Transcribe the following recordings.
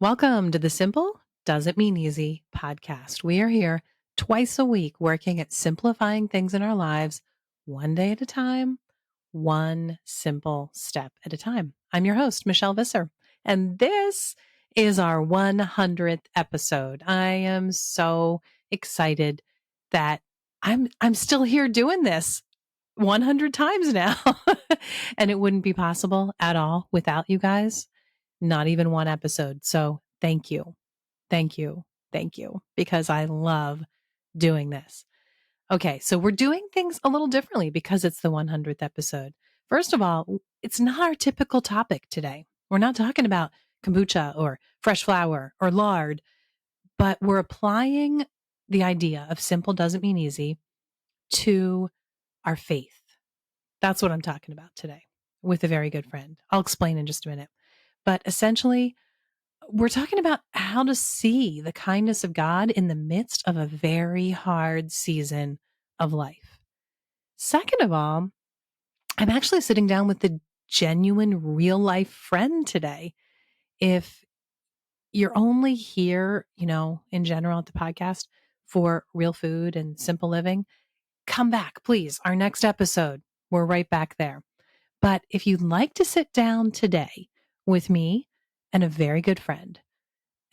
Welcome to the Simple Doesn't Mean Easy podcast. We are here twice a week working at simplifying things in our lives, one day at a time, one simple step at a time. I'm your host, Michelle Visser, and this is our 100th episode. I am so excited that I'm still here doing this 100 times now. And it wouldn't be possible at all without you guys. Not even one episode. So thank you. Thank you. Thank you. Because I love doing this. Okay. So we're doing things a little differently because it's the 100th episode. First of all, it's not our typical topic today. We're not talking about kombucha or fresh flour or lard, but we're applying the idea of simple doesn't mean easy to our faith. That's what I'm talking about today with a very good friend. I'll explain in just a minute. But essentially, we're talking about how to see the kindness of God in the midst of a very hard season of life. Second of all, I'm actually sitting down with a genuine real life friend today. If you're only here, in general at the podcast for real food and simple living, come back, please. Our next episode, we're right back there. But if you'd like to sit down today with me and a very good friend,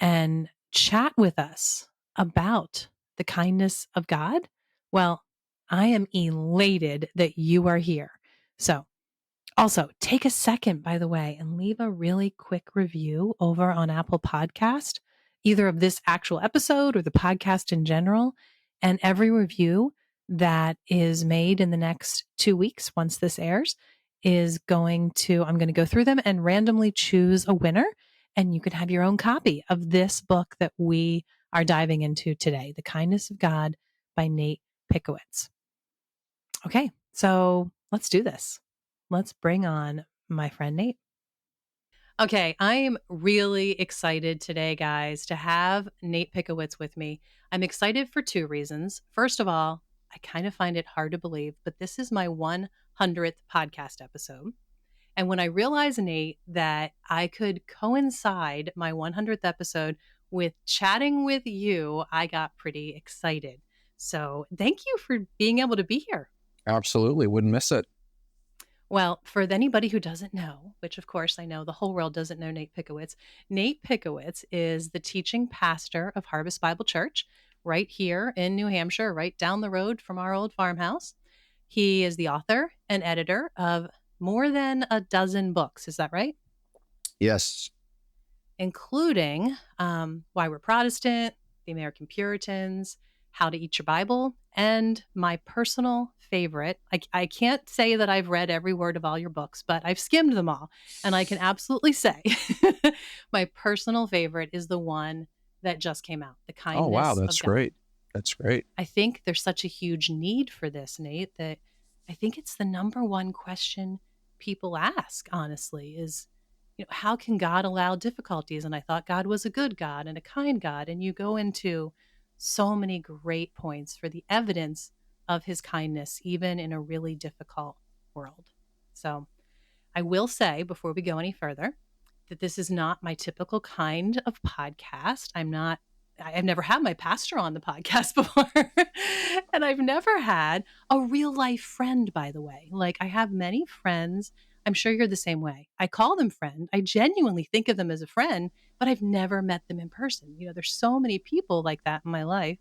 and chat with us about the kindness of God, well, I am elated that you are here. So, also take a second, by the way, and leave a really quick review over on Apple Podcast, either of this actual episode or the podcast in general. And every review that is made in the next 2 weeks, once this airs, I'm going to go through them and randomly choose a winner. And you can have your own copy of this book that we are diving into today, The Kindness of God by Nate Pickowicz. Okay, so let's do this. Let's bring on my friend Nate. Okay, I'm really excited today, guys, to have Nate Pickowicz with me. I'm excited for two reasons. First of all, I kind of find it hard to believe, but this is my 100th podcast episode. And when I realized, Nate, that I could coincide my 100th episode with chatting with you, I got pretty excited. So thank you for being able to be here. Absolutely. Wouldn't miss it. Well, for anybody who doesn't know, which of course I know the whole world doesn't know Nate Pickowicz is the teaching pastor of Harvest Bible Church right here in New Hampshire, right down the road from our old farmhouse. He is the author and editor of more than a dozen books. Is that right? Yes. Including Why We're Protestant, The American Puritans, How to Eat Your Bible, and my personal favorite. I can't say that I've read every word of all your books, but I've skimmed them all. And I can absolutely say my personal favorite is the one that just came out, The Oh, wow. Kindness That's of God. great. That's great. I think there's such a huge need for this, Nate, that I think it's the number one question people ask, honestly, is, how can God allow difficulties? And I thought God was a good God and a kind God. And you go into so many great points for the evidence of his kindness, even in a really difficult world. So I will say before we go any further that this is not my typical kind of podcast. I've never had my pastor on the podcast before. And I've never had a real life friend, by the way. Like, I have many friends. I'm sure you're the same way. I call them friend. I genuinely think of them as a friend, but I've never met them in person. There's so many people like that in my life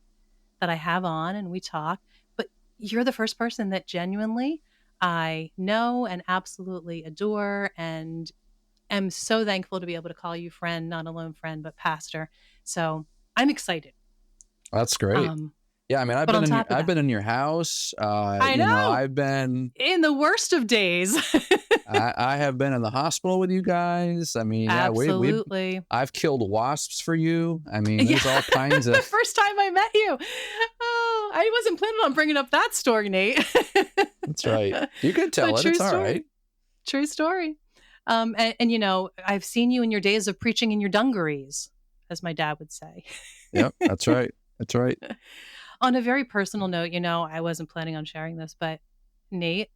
that I have on and we talk, but you're the first person that genuinely I know and absolutely adore, and am so thankful to be able to call you friend, not alone friend, but pastor. So I'm excited. That's great. Yeah. I mean, But on top of I've that, been in your house. I know I've been in the worst of days. I have been in the hospital with you guys. I mean, yeah, Absolutely. I've killed wasps for you. I mean, there's all kinds of. The first time I met you. Oh, I wasn't planning on bringing up that story, Nate. That's right. You can tell it. It's all right. True story. And I've seen you in your days of preaching in your dungarees, as my dad would say. Yep. That's right. That's right. On a very personal note, I wasn't planning on sharing this, but Nate,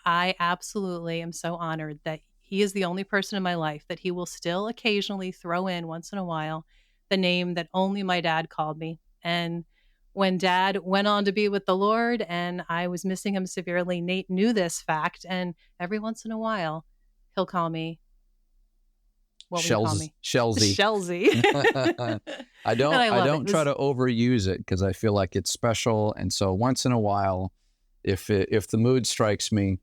I absolutely am so honored that he is the only person in my life that he will still occasionally throw in once in a while the name that only my dad called me. And when dad went on to be with the Lord and I was missing him severely, Nate knew this fact. And every once in a while, he'll call me, what will you call me? Shellsy. Shellsy. I And I love it. don't try to overuse it because I feel like it's special. And so once in a while, if the mood strikes me,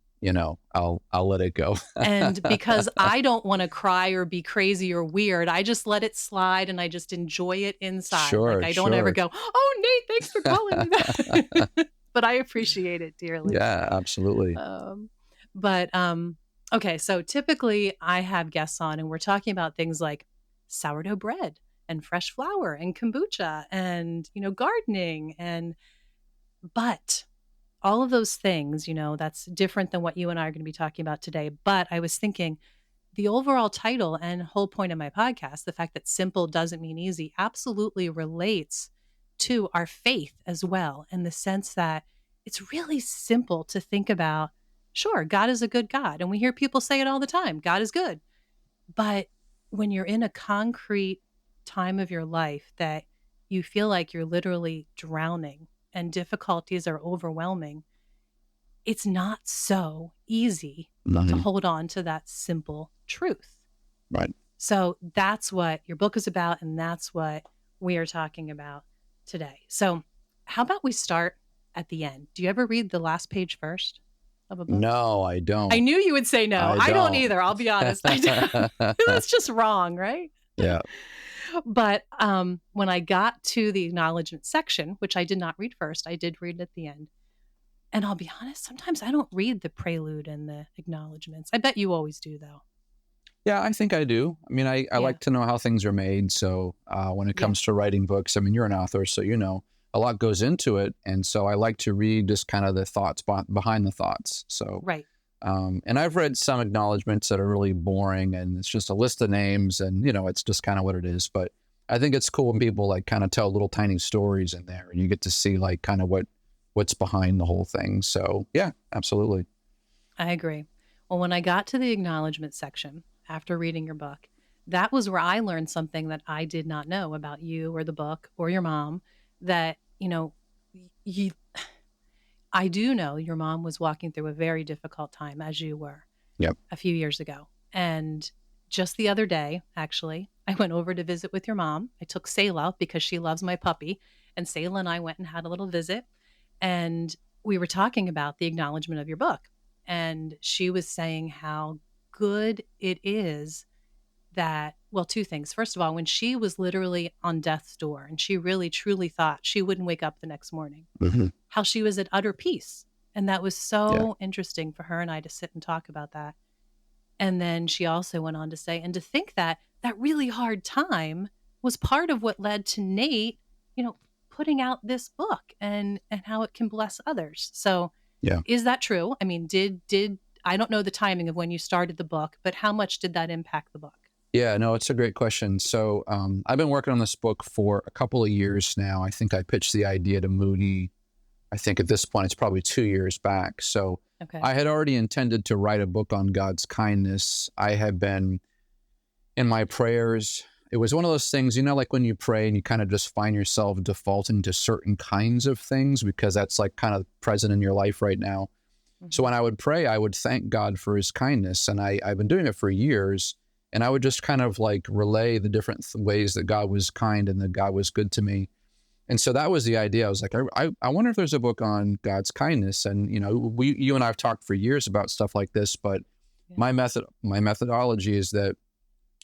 I'll let it go. And because I don't want to cry or be crazy or weird, I just let it slide and I just enjoy it inside. Like I don't ever go, "Oh, Nate, thanks for calling me that." But I appreciate it dearly. Yeah, absolutely. Okay, so typically I have guests on and we're talking about things like sourdough bread and fresh flour and kombucha and, gardening but all of those things, that's different than what you and I are going to be talking about today. But I was thinking the overall title and whole point of my podcast, the fact that simple doesn't mean easy, absolutely relates to our faith as well, in the sense that it's really simple to think about. Sure, God is a good God. And we hear people say it all the time, God is good. But when you're in a concrete time of your life that you feel like you're literally drowning and difficulties are overwhelming, it's not so easy to hold on to that simple truth. Right. So that's what your book is about, and that's what we are talking about today. So how about we start at the end? Do you ever read the last page first of a book? No, I don't. I knew you would say no. I don't either. I'll be honest. I don't. That's just wrong, right? Yeah. But when I got to the acknowledgement section, which I did not read first, I did read it at the end. And I'll be honest, sometimes I don't read the prelude and the acknowledgments. I bet you always do, though. Yeah, I think I do. I mean, I like to know how things are made. So when it comes to writing books, I mean, you're an author, so a lot goes into it. And so I like to read just kind of the thoughts behind the thoughts. So, right. And I've read some acknowledgments that are really boring and it's just a list of names and, it's just kind of what it is. But I think it's cool when people like kind of tell little tiny stories in there and you get to see like kind of what's behind the whole thing. So yeah, absolutely. I agree. Well, when I got to the acknowledgement section after reading your book, that was where I learned something that I did not know about you or the book or your mom, that, I do know your mom was walking through a very difficult time, as you were. Yep. A few years ago. And just the other day, actually, I went over to visit with your mom. I took Selah because she loves my puppy, and Selah and I went and had a little visit. And we were talking about the acknowledgement of your book. And she was saying how good it is that, well, two things. First of all, when she was literally on death's door and she really truly thought she wouldn't wake up the next morning, how she was at utter peace. And that was so interesting for her and I to sit and talk about that. And then she also went on to say, and to think that that really hard time was part of what led to Nate, putting out this book and how it can bless others. So is that true? I mean, did I don't know the timing of when you started the book, but how much did that impact the book? Yeah, no, it's a great question. So I've been working on this book for a couple of years now. I think I pitched the idea to Moody. I think at this point, it's probably 2 years back. So I had already intended to write a book on God's kindness. I had been in my prayers. It was one of those things, like when you pray and you kind of just find yourself defaulting to certain kinds of things because that's like kind of present in your life right now. So when I would pray, I would thank God for his kindness. And I've been doing it for years. And I would just kind of like relay the different ways that God was kind and that God was good to me. And so that was the idea. I was like, I wonder if there's a book on God's kindness. And, you and I have talked for years about stuff like this, but my methodology is that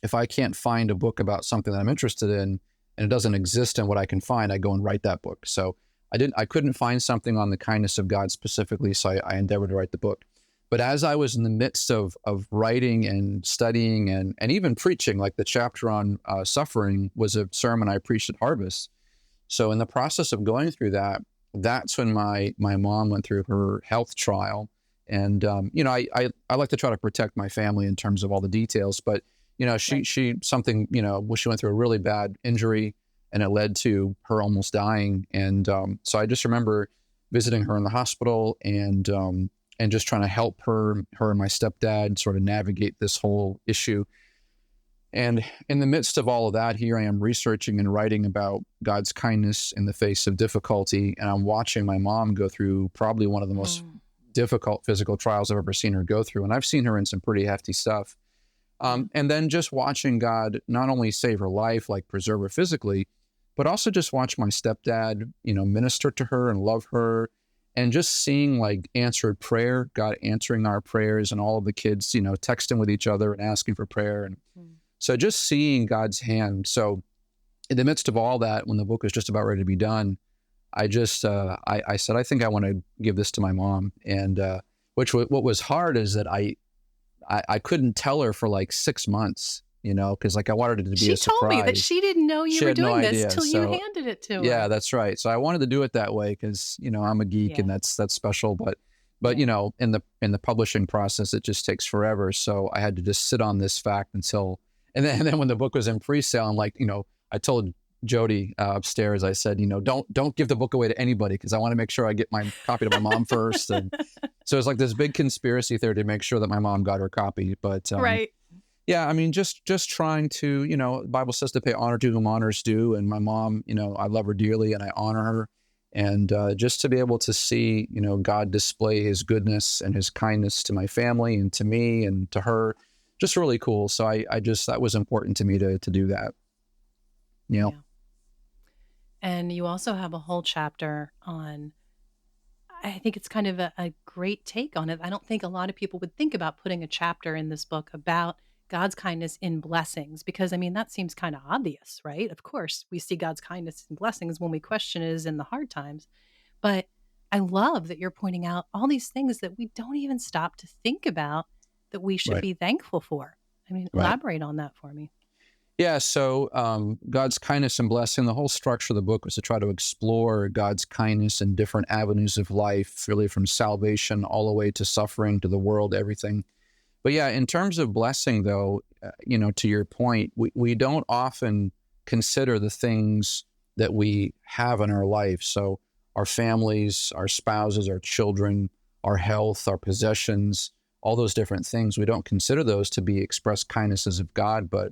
if I can't find a book about something that I'm interested in and it doesn't exist in what I can find, I go and write that book. So I couldn't find something on the kindness of God specifically. So I endeavored to write the book. But as I was in the midst of writing and studying and even preaching, like the chapter on suffering was a sermon I preached at Harvest. So in the process of going through that, that's when my mom went through her health trial. And, I like to try to protect my family in terms of all the details. But, she went through a really bad injury and it led to her almost dying. And so I just remember visiting her in the hospital and and just trying to help her and my stepdad sort of navigate this whole issue. And in the midst of all of that, here I am researching and writing about God's kindness in the face of difficulty. And I'm watching my mom go through probably one of the most difficult physical trials I've ever seen her go through. And I've seen her in some pretty hefty stuff. And then just watching God not only save her life, like preserve her physically, but also just watch my stepdad, minister to her and love her. And just seeing like answered prayer, God answering our prayers, and all of the kids, texting with each other and asking for prayer. And so just seeing God's hand. So in the midst of all that, when the book was just about ready to be done, I just, I said, I think I want to give this to my mom. And what was hard is that I couldn't tell her for like 6 months, because like I wanted it to be She a surprise. told me that she didn't know you were doing this till you handed it to her. Yeah, that's right. So I wanted to do it that way because, I'm a geek and that's special. But in the publishing process, it just takes forever. So I had to just sit on this fact until, and then when the book was in pre-sale, I'm like, I told Jody upstairs, I said, don't give the book away to anybody because I want to make sure I get my copy to my mom first. And so it's like this big conspiracy theory to make sure that my mom got her copy. But right. Yeah, I mean, just trying to, the Bible says to pay honor to whom honors due. And my mom, I love her dearly and I honor her. And just to be able to see, God display his goodness and his kindness to my family and to me and to her, just really cool. So I just, that was important to me to do that. Yeah. And you also have a whole chapter on, I think it's kind of a great take on it. I don't think a lot of people would think about putting a chapter in this book about God's kindness in blessings, because I mean, that seems kind of obvious, right? Of course, we see God's kindness and blessings when we question it is in the hard times. But I love that you're pointing out all these things that we don't even stop to think about that we should be thankful for. I mean, elaborate on that for me. Yeah, so God's kindness and blessing, the whole structure of the book was to try to explore God's kindness in different avenues of life, really from salvation all the way to suffering, to the world, everything. But yeah, in terms of blessing, though, to your point, we don't often consider the things that we have in our life. So our families, our spouses, our children, our health, our possessions, all those different things, we don't consider those to be express kindnesses of God. But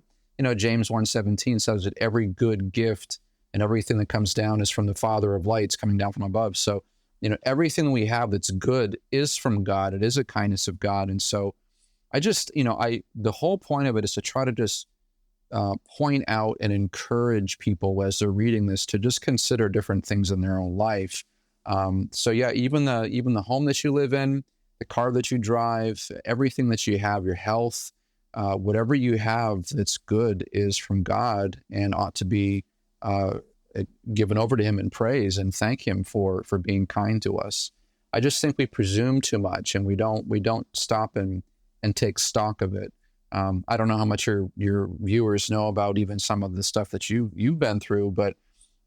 James 1:17 says that every good gift and everything that comes down is from the Father of lights, coming down from above. So, everything we have that's good is from God. It is a kindness of God. And so I just, the whole point of it is to try to just point out and encourage people as they're reading this to just consider different things in their own life. So yeah, even the home that you live in, the car that you drive, everything that you have, your health, whatever you have that's good is from God and ought to be given over to him in praise and thank him for being kind to us. I just think we presume too much and we don't stop and take stock of it. I don't know how much your viewers know about even some of the stuff that you've been through, but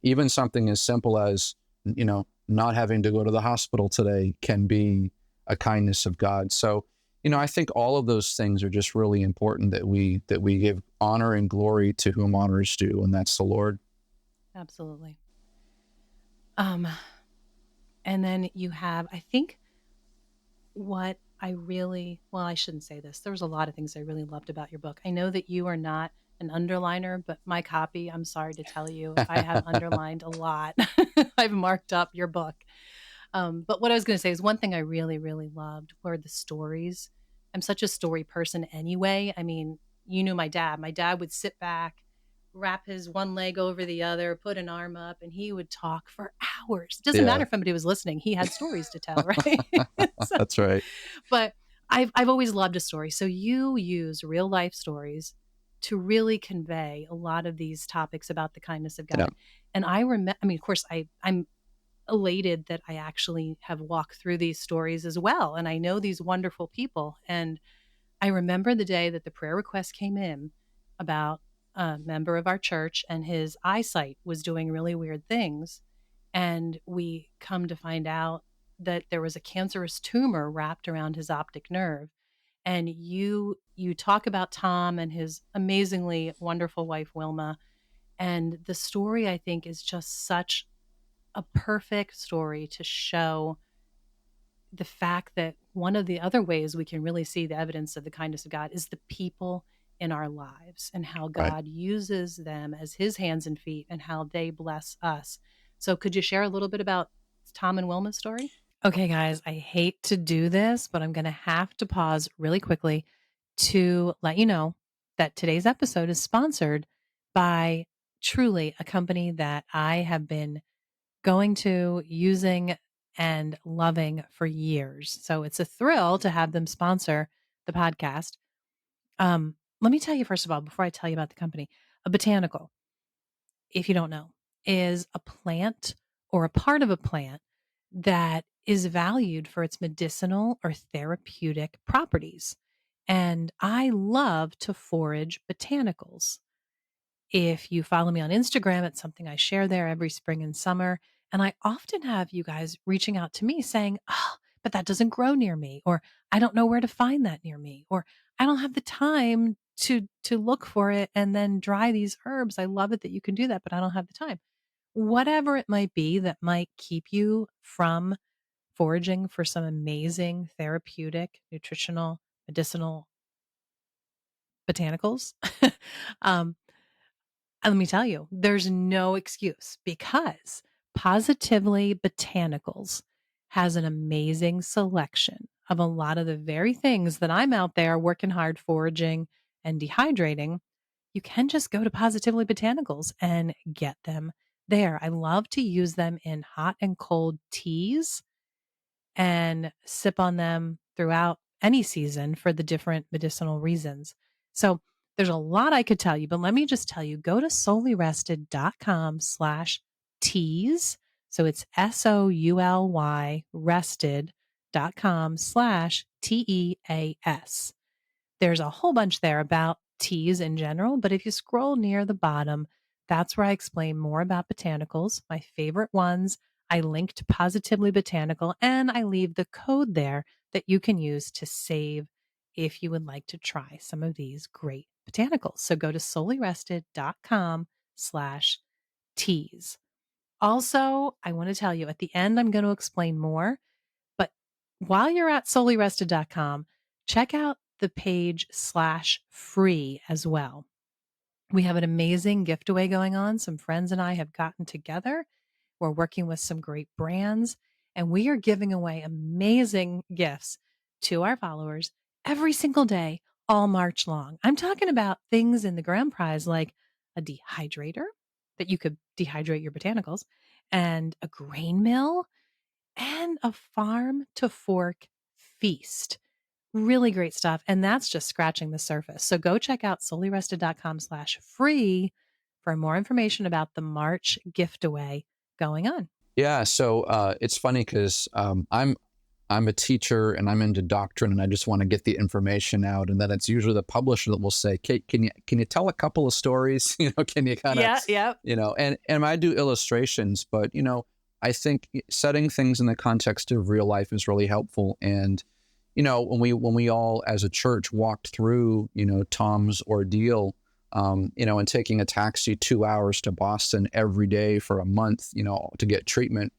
even something as simple as, not having to go to the hospital today can be a kindness of God. So, I think all of those things are just really important that we give honor and glory to whom honor is due, and that's the Lord. Absolutely. And then you have, I think what I shouldn't say this. There was a lot of things I really loved about your book. I know that you are not an underliner, but my copy, I'm sorry to tell you, I have underlined a lot. I've marked up your book. But what I was going to say is one thing I really, really loved were the stories. I'm such a story person anyway. I mean, you knew my dad. My dad would sit back, wrap his one leg over the other, put an arm up, and he would talk for hours. It doesn't matter if somebody was listening. He had stories to tell, right? That's right. But I've always loved a story. So you use real life stories to really convey a lot of these topics about the kindness of God. Yeah. And I remember, of course, I'm elated that I actually have walked through these stories as well. And I know these wonderful people. And I remember the day that the prayer request came in about a member of our church and his eyesight was doing really weird things. And we come to find out that there was a cancerous tumor wrapped around his optic nerve. And you talk about Tom and his amazingly wonderful wife, Wilma. And the story, I think, is just such a perfect story to show the fact that one of the other ways we can really see the evidence of the kindness of God is the people in our lives and how Right. God uses them as his hands and feet and how they bless us. So could you share a little bit about Tom and Wilma's story? Okay, guys, I hate to do this, but I'm going to have to pause really quickly to let you know that today's episode is sponsored by truly a company that I have been going to, using, and loving for years. So it's a thrill to have them sponsor the podcast. Let me tell you, first of all, before I tell you about the company, a botanical, if you don't know, is a plant or a part of a plant that is valued for its medicinal or therapeutic properties. And I love to forage botanicals. If you follow me on Instagram, it's something I share there every spring and summer. And I often have you guys reaching out to me saying, oh, but that doesn't grow near me, or I don't know where to find that near me, or I don't have the time to look for it and then dry these herbs. I love it that you can do that, but I don't have the time. Whatever it might be that might keep you from foraging for some amazing therapeutic, nutritional, medicinal botanicals. um, and let me tell you, there's no excuse because Positively Botanicals has an amazing selection of a lot of the very things that I'm out there working hard foraging and dehydrating. You can just go to Positively Botanicals and get them there. I love to use them in hot and cold teas and sip on them throughout any season for the different medicinal reasons. So there's a lot I could tell you, but let me just tell you, go to soulyrested.com/teas. So it's SOULY rested.com/TEAS. There's a whole bunch there about teas in general, but if you scroll near the bottom, that's where I explain more about botanicals, my favorite ones. I link to Positively Botanical and I leave the code there that you can use to save if you would like to try some of these great botanicals. So go to soulyrested.com/teas. Also, I want to tell you at the end, I'm going to explain more, but while you're at soulyrested.com, check out the page/free as well. We have an amazing giveaway going on. Some friends and I have gotten together. We're working with some great brands, and we are giving away amazing gifts to our followers every single day, all March long. I'm talking about things in the grand prize like a dehydrator that you could dehydrate your botanicals, and a grain mill, and a farm to fork feast. Really great stuff. And that's just scratching the surface. So go check out soulyrested.com/free for more information about the March giveaway going on. Yeah. So it's funny because I'm a teacher and I'm into doctrine and I just want to get the information out. And then it's usually the publisher that will say, Kate, can you tell a couple of stories? Can you kind of, Yeah. and I do illustrations, but, I think setting things in the context of real life is really helpful. And, when we all as a church walked through, Tom's ordeal, and taking a taxi 2 hours to Boston every day for a month, to get treatment,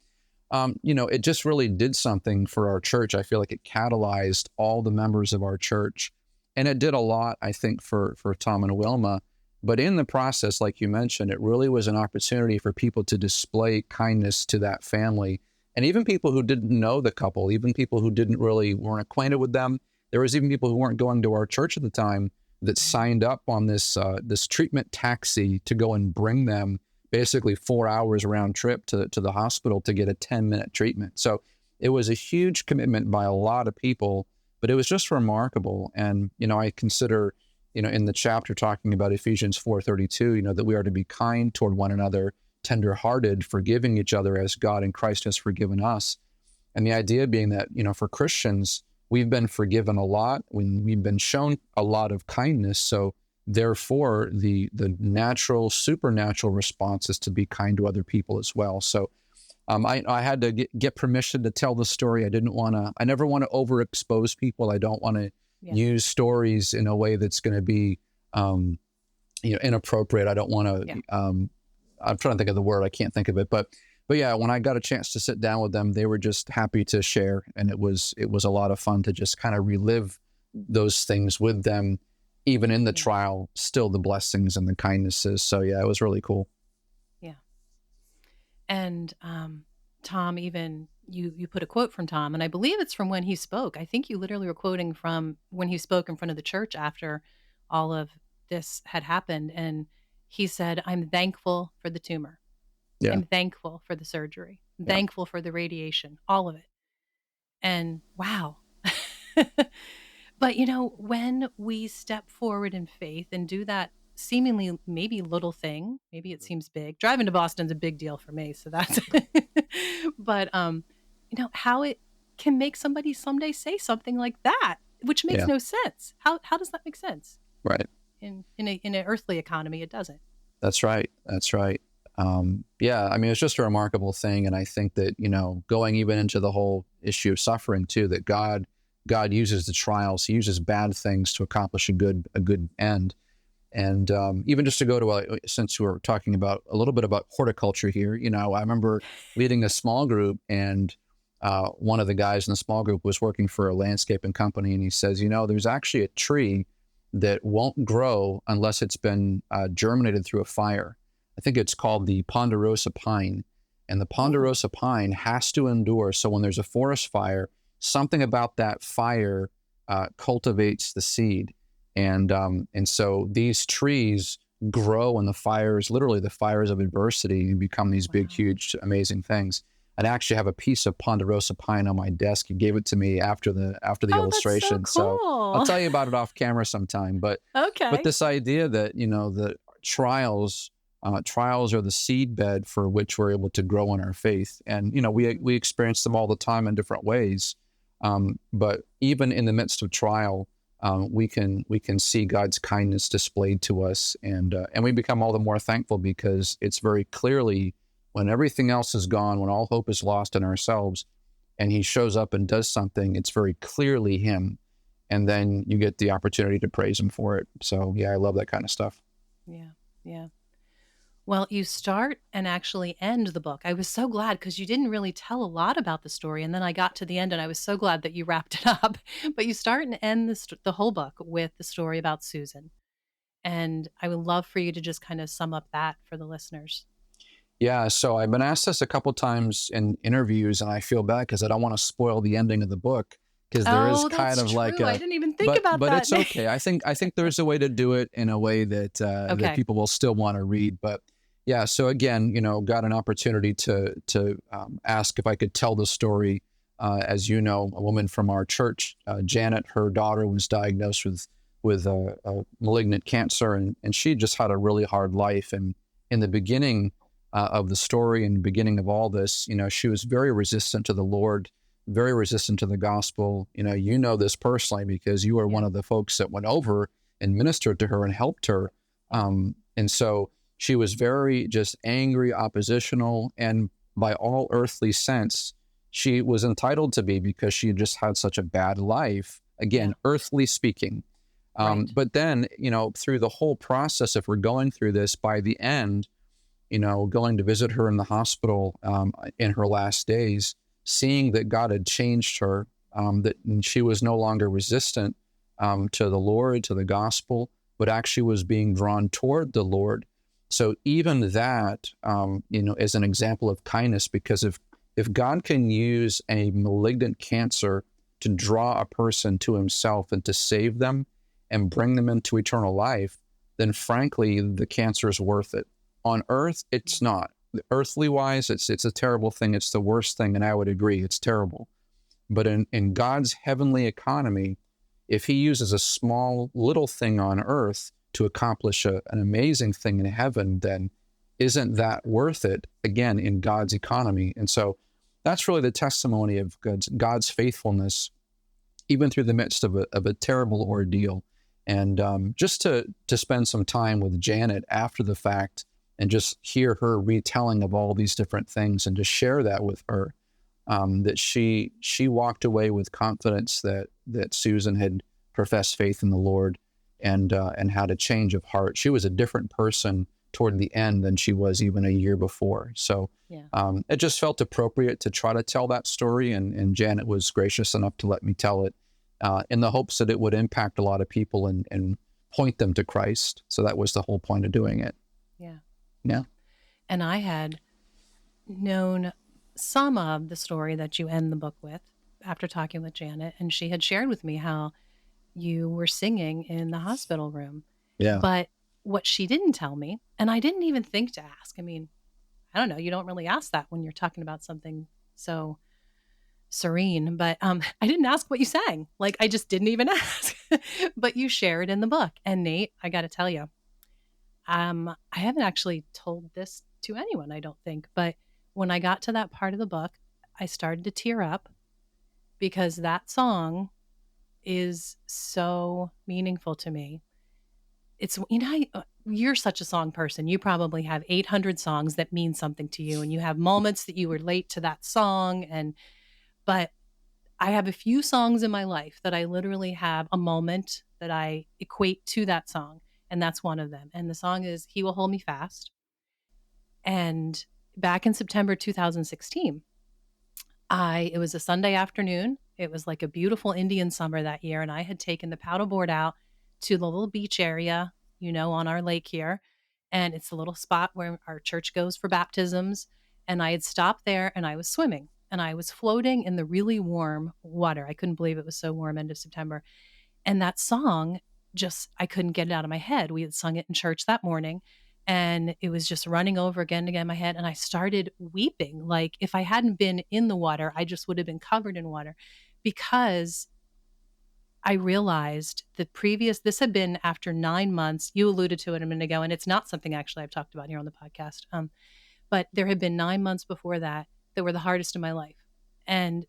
it just really did something for our church. I feel like it catalyzed all the members of our church, and it did a lot, I think, for Tom and Wilma. But in the process, like you mentioned, it really was an opportunity for people to display kindness to that family. And even people who didn't know the couple, even people who weren't acquainted with them. There was even people who weren't going to our church at the time that signed up on this treatment taxi to go and bring them basically 4 hours round trip to the hospital to get a 10-minute treatment. So it was a huge commitment by a lot of people, but it was just remarkable. And, I consider, in the chapter talking about Ephesians 4:32, that we are to be kind toward one another, tenderhearted, forgiving each other as God in Christ has forgiven us. And the idea being that, for Christians, we've been forgiven a lot when we've been shown a lot of kindness. So therefore, the natural, supernatural response is to be kind to other people as well. So I had to get permission to tell the story. I never want to overexpose people. I don't want to use stories in a way that's going to be, inappropriate. I don't want to, I'm trying to think of the word. I can't think of it. But but yeah, when I got a chance to sit down with them, they were just happy to share. And it was a lot of fun to just kind of relive those things with them, even in the trial, still the blessings and the kindnesses. So yeah, it was really cool. Yeah. And Tom, even you put a quote from Tom, and I believe it's from when he spoke. I think you literally were quoting from when he spoke in front of the church after all of this had happened. And he said, "I'm thankful for the tumor. Yeah. I'm thankful for the surgery. I'm Yeah. thankful for the radiation, all of it." And wow. But when we step forward in faith and do that seemingly maybe little thing, maybe it seems big. Driving to Boston's a big deal for me, so that's but how it can make somebody someday say something like that, which makes Yeah. no sense. How does that make sense? Right. In an earthly economy, it doesn't. That's right. That's right. Yeah, I mean, it's just a remarkable thing. And I think that, going even into the whole issue of suffering too, that God uses the trials, he uses bad things to accomplish a good end. And even just to go to, since we're talking about a little bit about horticulture here, I remember leading a small group, and one of the guys in the small group was working for a landscaping company. And he says, there's actually a tree that won't grow unless it's been germinated through a fire. I think it's called the ponderosa pine. And the ponderosa pine has to endure. So when there's a forest fire, something about that fire cultivates the seed. And so these trees grow in the fires, literally the fires of adversity, and become these big, huge, amazing things. I actually have a piece of ponderosa pine on my desk. He gave it to me after the illustration. That's so cool. So I'll tell you about it off camera sometime. But this idea that the trials are the seed bed for which we're able to grow in our faith, and we experience them all the time in different ways. But even in the midst of trial, we can see God's kindness displayed to us, and we become all the more thankful because it's very clearly, when everything else is gone, when all hope is lost in ourselves, and he shows up and does something, it's very clearly him. And then you get the opportunity to praise him for it. So yeah, I love that kind of stuff. Yeah. Yeah. Well, you start and actually end the book. I was so glad because you didn't really tell a lot about the story. And then I got to the end and I was so glad that you wrapped it up. But you start and end the whole book with the story about Susan. And I would love for you to just kind of sum up that for the listeners. Yeah, so I've been asked this a couple times in interviews, and I feel bad because I don't want to spoil the ending of the book, because there is kind of like I didn't even think about that. But it's okay. I think there's a way to do it in a way that that people will still want to read. But yeah, so again, got an opportunity to ask if I could tell the story. As you know, a woman from our church, Janet, her daughter was diagnosed with a malignant cancer, and she just had a really hard life. And in the beginning of the story and beginning of all this, she was very resistant to the Lord, very resistant to the gospel. You know this personally because you were one of the folks that went over and ministered to her and helped her. And so she was very just angry, oppositional, and by all earthly sense, she was entitled to be because she just had such a bad life, again, earthly speaking. But then, through the whole process, if we're going through this, by the end, going to visit her in the hospital in her last days, seeing that God had changed her, that she was no longer resistant to the Lord, to the gospel, but actually was being drawn toward the Lord. So even that, is an example of kindness, because if God can use a malignant cancer to draw a person to himself and to save them and bring them into eternal life, then frankly, the cancer is worth it. On earth, it's not. Earthly wise, it's a terrible thing. It's the worst thing, and I would agree, it's terrible. But in God's heavenly economy, if he uses a small little thing on earth to accomplish an amazing thing in heaven, then isn't that worth it, again, in God's economy? And so that's really the testimony of God's faithfulness, even through the midst of a terrible ordeal. And just to spend some time with Janet after the fact, and just hear her retelling of all these different things, and to share that with her, that she walked away with confidence that Susan had professed faith in the Lord and had a change of heart. She was a different person toward the end than she was even a year before. So it just felt appropriate to try to tell that story. And Janet was gracious enough to let me tell it in the hopes that it would impact a lot of people and point them to Christ. So that was the whole point of doing it. Yeah. Yeah. And I had known some of the story that you end the book with after talking with Janet, and she had shared with me how you were singing in the hospital room. Yeah. But what she didn't tell me, and I didn't even think to ask, I mean, I don't know, you don't really ask that when you're talking about something so serene, but I didn't ask what you sang. Like, I just didn't even ask. But you shared in the book. And Nate, I got to tell you, I haven't actually told this to anyone, I don't think, but when I got to that part of the book, I started to tear up because that song is so meaningful to me. It's, you're such a song person. You probably have 800 songs that mean something to you, and you have moments that you relate to that song. But I have a few songs in my life that I literally have a moment that I equate to that song, and that's one of them. And the song is He Will Hold Me Fast. And back in September 2016, it was a Sunday afternoon. It was like a beautiful Indian summer that year, and I had taken the paddleboard out to the little beach area, on our lake here. And it's a little spot where our church goes for baptisms. And I had stopped there and I was swimming and I was floating in the really warm water. I couldn't believe it was so warm, end of September. And that song, I couldn't get it out of my head. We had sung it in church that morning and it was just running over again and again in my head. And I started weeping. Like, if I hadn't been in the water, I just would have been covered in water, because I realized this had been after 9 months. You alluded to it a minute ago, and it's not something actually I've talked about here on the podcast. But there had been 9 months before that were the hardest in my life. And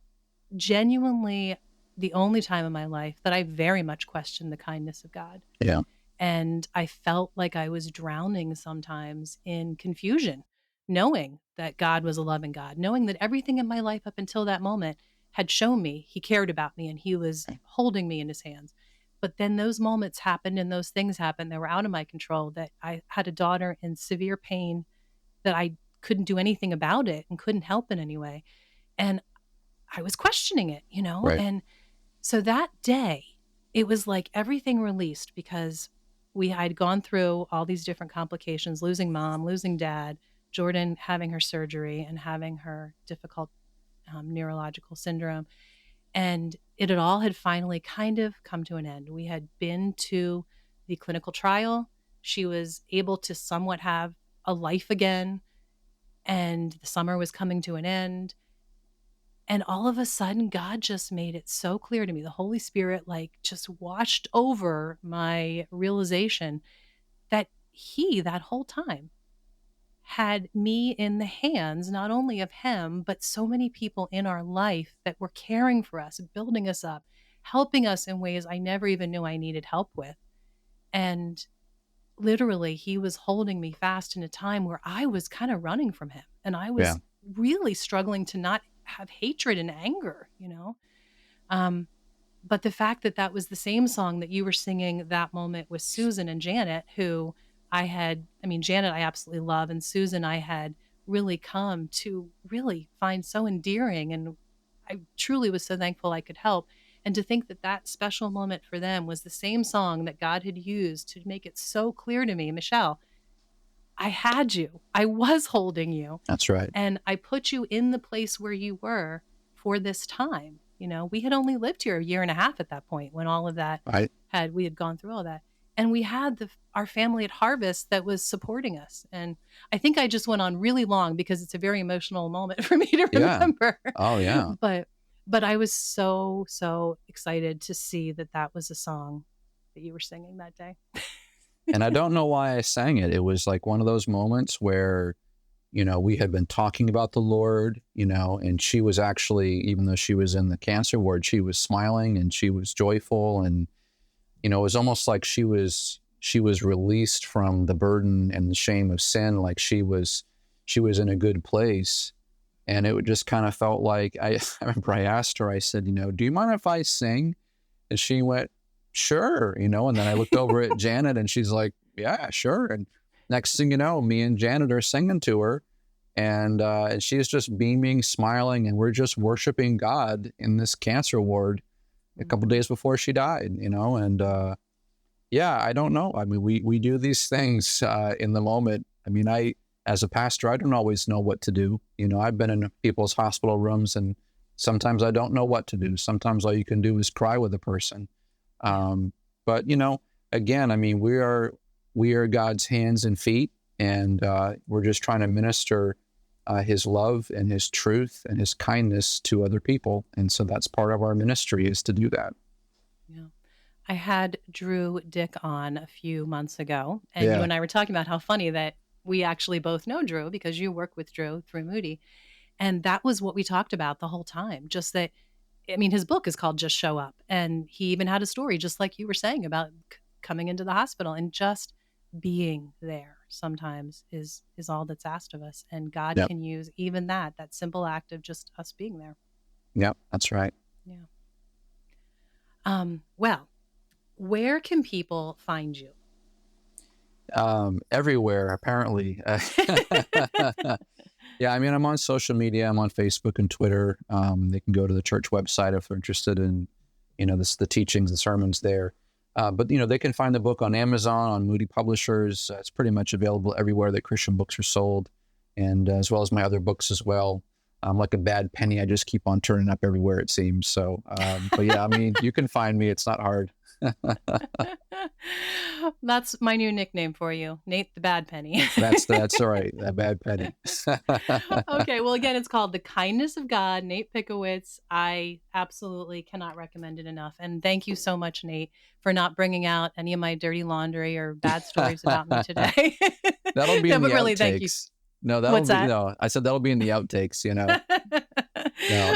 genuinely the only time in my life that I very much questioned the kindness of God. Yeah. And I felt like I was drowning sometimes in confusion, knowing that God was a loving God, knowing that everything in my life up until that moment had shown me He cared about me and He was holding me in His hands. But then those moments happened and those things happened that were out of my control, that I had a daughter in severe pain, that I couldn't do anything about it and couldn't help in any way. And I was questioning it, Right. And so that day, it was like everything released, because we had gone through all these different complications, losing mom, losing dad, Jordan having her surgery and having her difficult neurological syndrome. And it all had finally kind of come to an end. We had been to the clinical trial. She was able to somewhat have a life again. And the summer was coming to an end. And all of a sudden, God just made it so clear to me. The Holy Spirit, just washed over my realization that He, that whole time, had me in the hands, not only of Him, but so many people in our life that were caring for us, building us up, helping us in ways I never even knew I needed help with. And literally, He was holding me fast in a time where I was kind of running from Him. And I was really struggling to not have hatred and anger, But the fact that that was the same song that you were singing that moment with Susan and Janet, who Janet I absolutely love, and Susan I had really come to really find so endearing, and I truly was so thankful I could help. And to think that that special moment for them was the same song that God had used to make it so clear to me, Michelle, I had you. I was holding you. That's right. And I put you in the place where you were for this time. We had only lived here a year and a half at that point when all of that we had gone through all that. And we had our family at Harvest that was supporting us. And I think I just went on really long because it's a very emotional moment for me to remember. Oh, yeah. But I was so, so excited to see that was a song that you were singing that day. And I don't know why I sang it. It was like one of those moments where, we had been talking about the Lord, and she was actually, even though she was in the cancer ward, she was smiling and she was joyful. And, it was almost like she was released from the burden and the shame of sin. Like she was in a good place. And it just kind of felt like, I remember I asked her, I said, do you mind if I sing? And she went, sure, and then I looked over at Janet and she's like, yeah, sure. And next thing you know, me and Janet are singing to her, and she's just beaming, smiling, and we're just worshiping God in this cancer ward a couple days before she died, you know. And yeah, I don't know. I mean, we do these things in the moment. I mean, as a pastor, I don't always know what to do. You know, I've been in people's hospital rooms, and sometimes I don't know what to do. Sometimes all you can do is cry with a person. But you know, again, I mean, we are God's hands and feet, and we're just trying to minister His love and His truth and His kindness to other people. And so that's part of our ministry, is to do that. Yeah. I had Drew Dick on a few months ago, and you and I were talking about how funny that we actually both know Drew because you work with Drew through Moody. And that was what we talked about the whole time. Just that, I mean, his book is called Just Show Up. And he even had a story, just like you were saying, about coming into the hospital, and just being there sometimes is all that's asked of us. And God can use even that simple act of just us being there. Yep, that's right. Yeah. Well, where can people find you? Everywhere, apparently. Yeah, I mean, I'm on social media. I'm on Facebook and Twitter. They can go to the church website if they're interested in, you know, the teachings, the sermons there. But, you know, they can find the book on Amazon, on Moody Publishers. It's pretty much available everywhere that Christian books are sold, and as well as my other books as well. I'm like a bad penny. I just keep on turning up everywhere, it seems. So, but yeah, I mean, you can find me. It's not hard. That's my new nickname for you, Nate the Bad Penny. That's all right, that bad penny. Okay, well, again, it's called The Kindness of God, Nate Pickowicz. I absolutely cannot recommend it enough. And thank you so much, Nate, for not bringing out any of my dirty laundry or bad stories about me today. That'll be in the really, outtakes. thank you. No, no. I said that'll be in the outtakes. You know.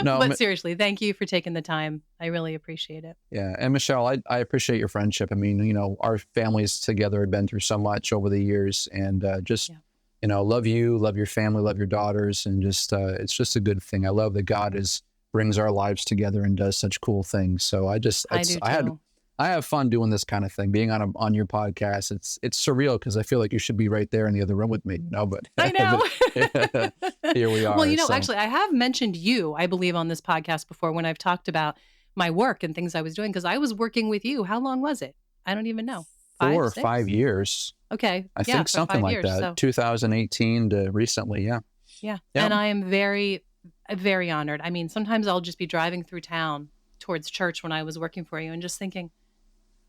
No. But seriously, thank you for taking the time. I really appreciate it. Yeah, and Michelle, I appreciate your friendship. I mean, you know, our families together have been through so much over the years, and you know, love you, love your family, love your daughters, and just it's just a good thing. I love that God brings our lives together and does such cool things. So I do too. I have fun doing this kind of thing, being on your podcast. It's surreal because I feel like you should be right there in the other room with me, you know, but I know. Here we are. Well, you know, actually, I have mentioned you, I believe, on this podcast before when I've talked about my work and things I was doing, because I was working with you. How long was it? I don't even know. 4 or 5 years. Okay. I think something like that. So. 2018 to recently. Yeah. Yeah. And I am very, very honored. I mean, sometimes I'll just be driving through town towards church when I was working for you and just thinking,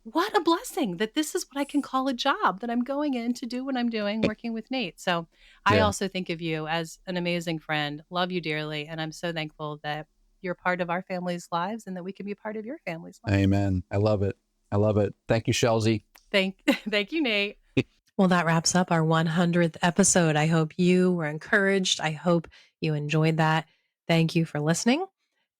what a blessing that this is what I can call a job that I'm going in to do what I'm doing, working with Nate. So I also think of you as an amazing friend, love you dearly. And I'm so thankful that you're part of our family's lives and that we can be a part of your family's lives. Amen. I love it. I love it. Thank you, Shelzy. Thank you, Nate. Well, that wraps up our 100th episode. I hope you were encouraged. I hope you enjoyed that. Thank you for listening.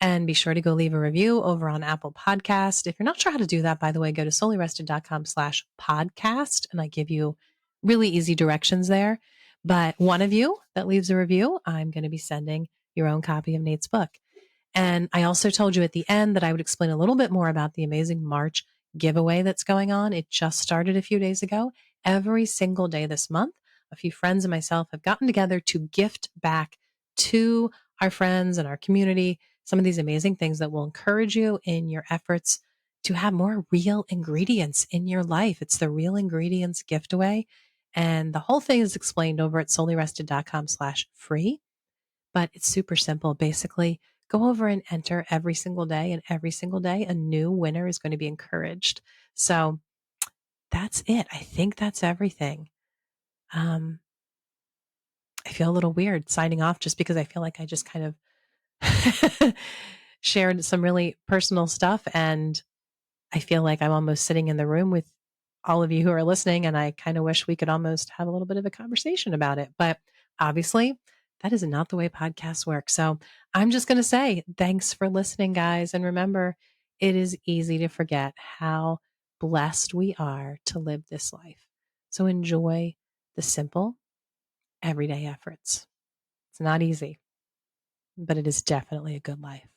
And be sure to go leave a review over on Apple Podcast. If you're not sure how to do that, by the way, go to soulyrested.com/podcast. And I give you really easy directions there. But one of you that leaves a review, I'm going to be sending your own copy of Nate's book. And I also told you at the end that I would explain a little bit more about the amazing March giveaway that's going on. It just started a few days ago. Every single day this month, a few friends and myself have gotten together to gift back to our friends and our community some of these amazing things that will encourage you in your efforts to have more real ingredients in your life. It's the Real Ingredients Gift Away. And the whole thing is explained over at soulyrested.com/free. But it's super simple. Basically, go over and enter every single day, and every single day, a new winner is going to be encouraged. So that's it. I think that's everything. I feel a little weird signing off just because I feel like I just kind of shared some really personal stuff. And I feel like I'm almost sitting in the room with all of you who are listening. And I kind of wish we could almost have a little bit of a conversation about it. But obviously, that is not the way podcasts work. So I'm just going to say thanks for listening, guys. And remember, it is easy to forget how blessed we are to live this life. So enjoy the simple, everyday efforts. It's not easy, but it is definitely a good life.